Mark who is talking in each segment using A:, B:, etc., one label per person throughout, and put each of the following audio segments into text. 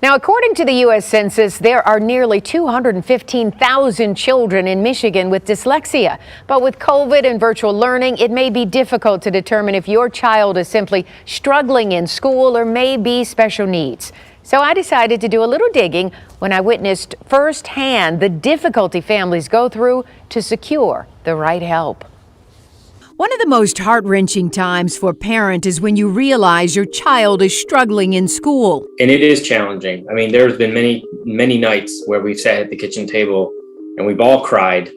A: Now, according to the U.S. Census, there are nearly 215,000 children in Michigan with dyslexia. But with COVID and virtual learning, it may be difficult to determine if your child is simply struggling in school or may be special needs. So I decided to do a little digging when I witnessed firsthand the difficulty families go through to secure the right help. One of the most heart-wrenching times for a parent is when you realize your child is struggling in school.
B: And it is challenging. I mean, there's been many nights where we've sat at the kitchen table and we've all cried,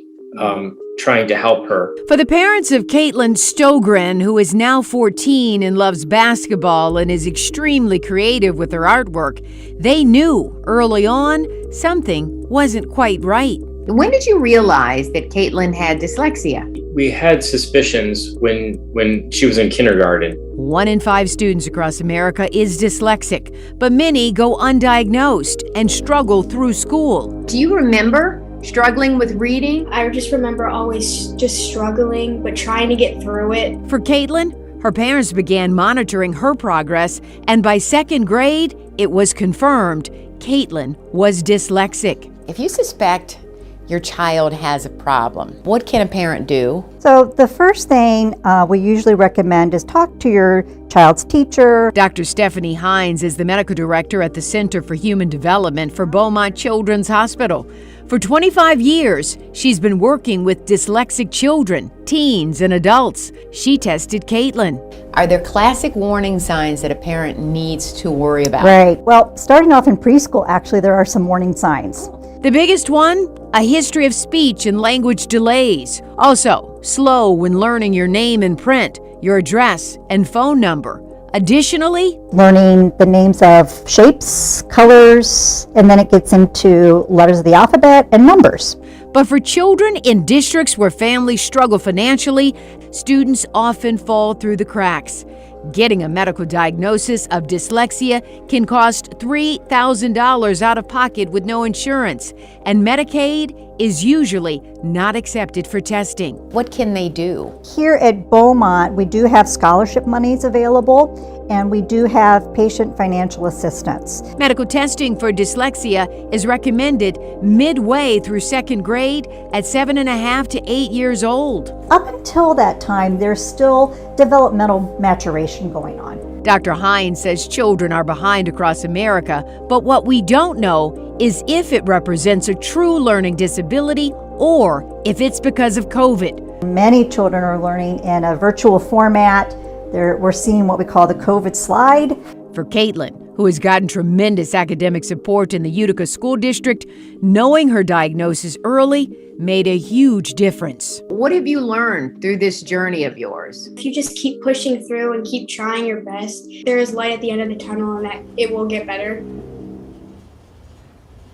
B: trying to help her.
A: For the parents of Caitlin Stogren, who is now 14 and loves basketball and is extremely creative with her artwork, they knew early on something wasn't quite right.
C: When did you realize that Caitlin had dyslexia?
B: We had suspicions when she was in kindergarten.
A: 1 in 5 students across America is dyslexic, but many go undiagnosed and struggle through school.
C: Do you remember struggling with reading?
D: I just remember always just struggling, but trying to get through it.
A: For Caitlin, her parents began monitoring her progress, and by 2nd grade, it was confirmed Caitlin was dyslexic.
E: If you suspect your child has a problem, what can a parent do?
F: So the first thing we usually recommend is talk to your child's teacher.
A: Dr. Stephanie Hines is the medical director at the Center for Human Development for Beaumont Children's Hospital. For 25 years, she's been working with dyslexic children, teens, and adults. She tested Caitlin.
E: Are there classic warning signs that a parent needs to worry about?
F: Right. Well, starting off in preschool, actually, there are some warning signs.
A: The biggest one, a history of speech and language delays. Also, slow when learning your name in print, your address, and phone number. Additionally,
F: learning the names of shapes, colors, and then it gets into letters of the alphabet and numbers.
A: But for children in districts where families struggle financially, students often fall through the cracks. Getting a medical diagnosis of dyslexia can cost $3,000 out of pocket with no insurance, and Medicaid is usually not accepted for testing.
E: What can they do?
F: Here at Beaumont, we do have scholarship monies available, and we do have patient financial assistance.
A: Medical testing for dyslexia is recommended midway through 2nd grade at 7.5 to 8 years old.
F: Up until that time, there's still developmental maturation going on.
A: Dr. Hines says children are behind across America, but what we don't know is if it represents a true learning disability or if it's because of COVID.
F: Many children are learning in a virtual format. We're seeing what we call the COVID slide.
A: For Caitlin, who has gotten tremendous academic support in the Utica School District, knowing her diagnosis early made a huge difference.
C: What have you learned through this journey of yours?
D: If you just keep pushing through and keep trying your best, there is light at the end of the tunnel and that it will get better.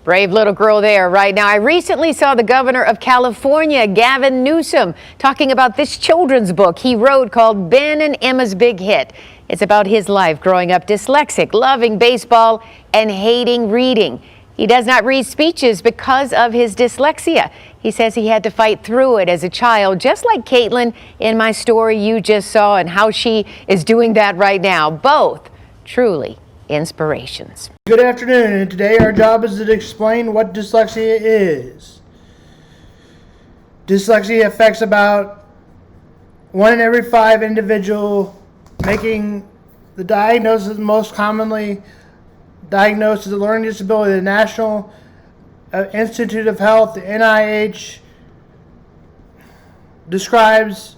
A: Brave little girl there right now. I recently saw the governor of California, Gavin Newsom, talking about this children's book he wrote called Ben and Emma's Big Hit. It's about his life growing up dyslexic, loving baseball, and hating reading. He does not read speeches because of his dyslexia. He says he had to fight through it as a child, just like Caitlin in my story you just saw, and how she is doing that right now. Both truly inspirations.
G: Good afternoon, and today our job is to explain what dyslexia is. Dyslexia affects about 1 in every 5 individuals, making the diagnosis most commonly diagnosed as a learning disability. The National Institute of Health, the NIH, describes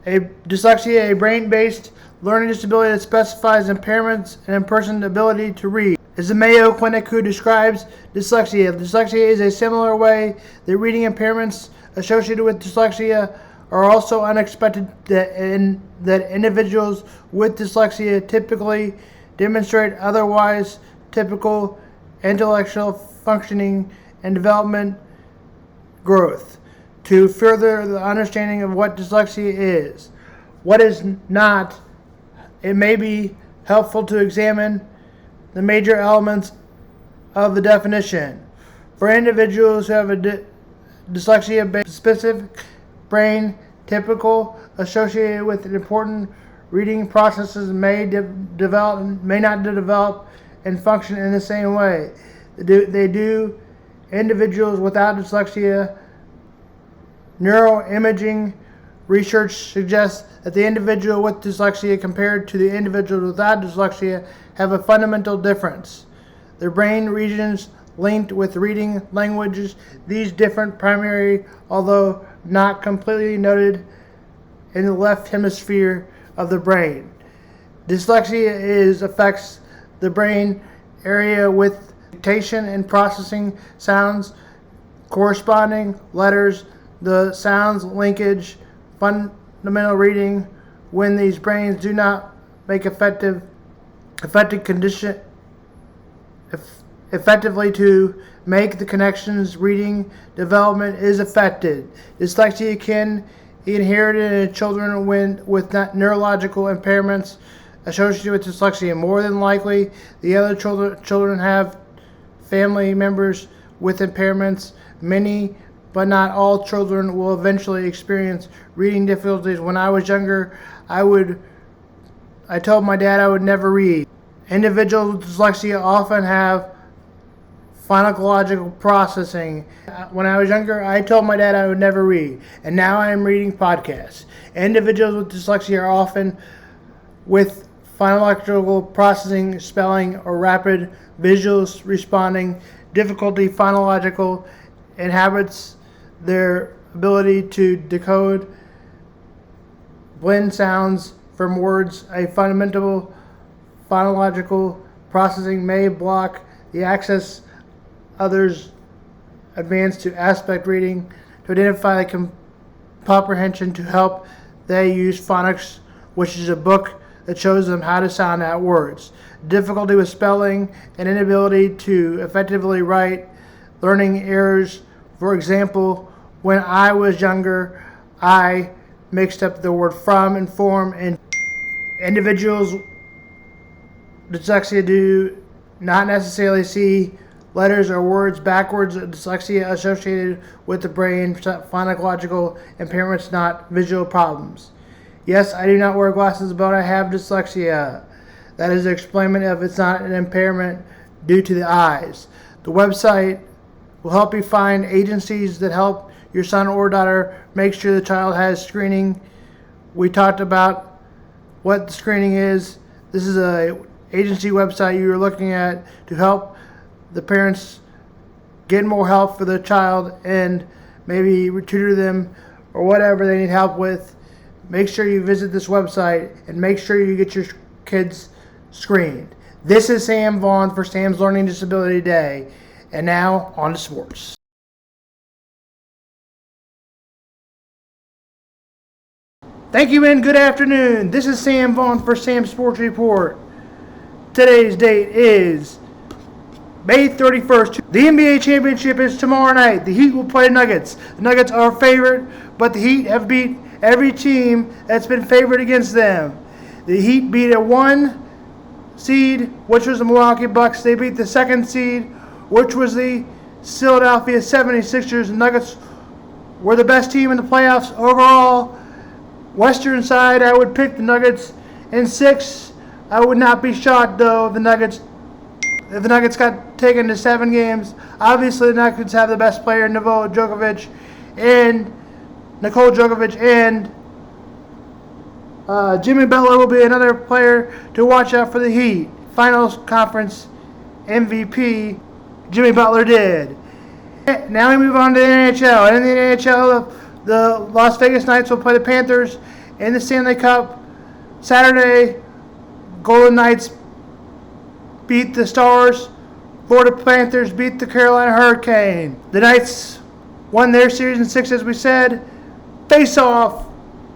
G: dyslexia, a brain-based learning disability that specifies impairments in a person's ability to read. It's the Mayo Clinic who describes dyslexia. Dyslexia is a similar way that reading impairments associated with dyslexia are also unexpected, that individuals with dyslexia typically demonstrate otherwise typical intellectual functioning and development growth. To further the understanding of what dyslexia is, what is not, it may be helpful to examine the major elements of the definition. For individuals who have a dyslexia-specific brain typical associated with important reading processes may not develop and function in the same way. They do. Individuals without dyslexia. Neuroimaging research suggests that the individual with dyslexia compared to the individual without dyslexia have a fundamental difference. Their brain regions linked with reading languages, these different primary, although not completely noted in the left hemisphere of the brain. Dyslexia affects the brain area with dictation and processing sounds, corresponding letters, the sounds linkage, fundamental reading. When these brains do not make effectively to make the connections, reading development is affected. Dyslexia can be inherited in children with neurological impairments associated with dyslexia. More than likely, the other children have family members with impairments. Many, but not all children will eventually experience reading difficulties. When I was younger, I told my dad I would never read. Individuals with dyslexia often have phonological processing. When I was younger, I told my dad I would never read, and now I am reading podcasts. Individuals with dyslexia are often with phonological processing, spelling, or rapid visual responding difficulty. Phonological inhabits their ability to decode, blend sounds from words. A fundamental phonological processing may block the access others advance to aspect reading to identify the comprehension. To help, they use phonics, which is a book that shows them how to sound out words. Difficulty with spelling and inability to effectively write, learning errors. For example, when I was younger, I mixed up the word from and form, and individuals with dyslexia do not necessarily see letters or words backwards. Dyslexia associated with the brain phonological impairments, not visual problems. Yes, I do not wear glasses, but I have dyslexia. That is the explainment of it's not an impairment due to the eyes. The website will help you find agencies that help your son or daughter. Make sure the child has screening. We talked about what the screening is. This is a agency website you are looking at to help the parents get more help for their child and maybe tutor them or whatever they need help with. Make sure you visit this website and make sure you get your kids screened. This is Sam Vaughn for Sam's Learning Disability Day. And now, on to sports. Thank you and good afternoon. This is Sam Vaughn for Sam's Sports Report. Today's date is May 31st. The NBA championship is tomorrow night. The Heat will play the Nuggets. The Nuggets are favorite, but the Heat have beat every team that's been favored against them. The Heat beat a 1 seed, which was the Milwaukee Bucks. They beat the 2nd seed, which was the Philadelphia 76ers. The Nuggets were the best team in the playoffs overall. Western side, I would pick the Nuggets in 6. I would not be shocked, though, if the Nuggets got taken to 7 games. Obviously, the Nuggets have the best player, Nikola Jokic, and Jimmy Butler will be another player to watch out for the Heat. Finals conference MVP, Jimmy Butler did. Now we move on to the NHL. And in the NHL, the Las Vegas Knights will play the Panthers in the Stanley Cup Saturday. Golden Knights beat the Stars. Florida Panthers beat the Carolina Hurricane. The Knights won their series in 6, as we said. Face off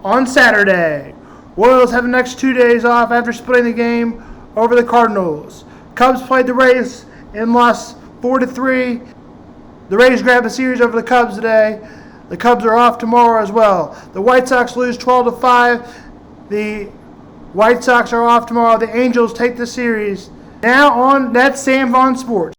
G: on Saturday. Royals have the next 2 days off after splitting the game over the Cardinals. Cubs played the Rays and lost 4-3. The Rays grabbed the series over the Cubs today. The Cubs are off tomorrow as well. The White Sox lose 12-5. The White Sox are off tomorrow. The Angels take the series. Now on, that's Sam Vaughn Sports.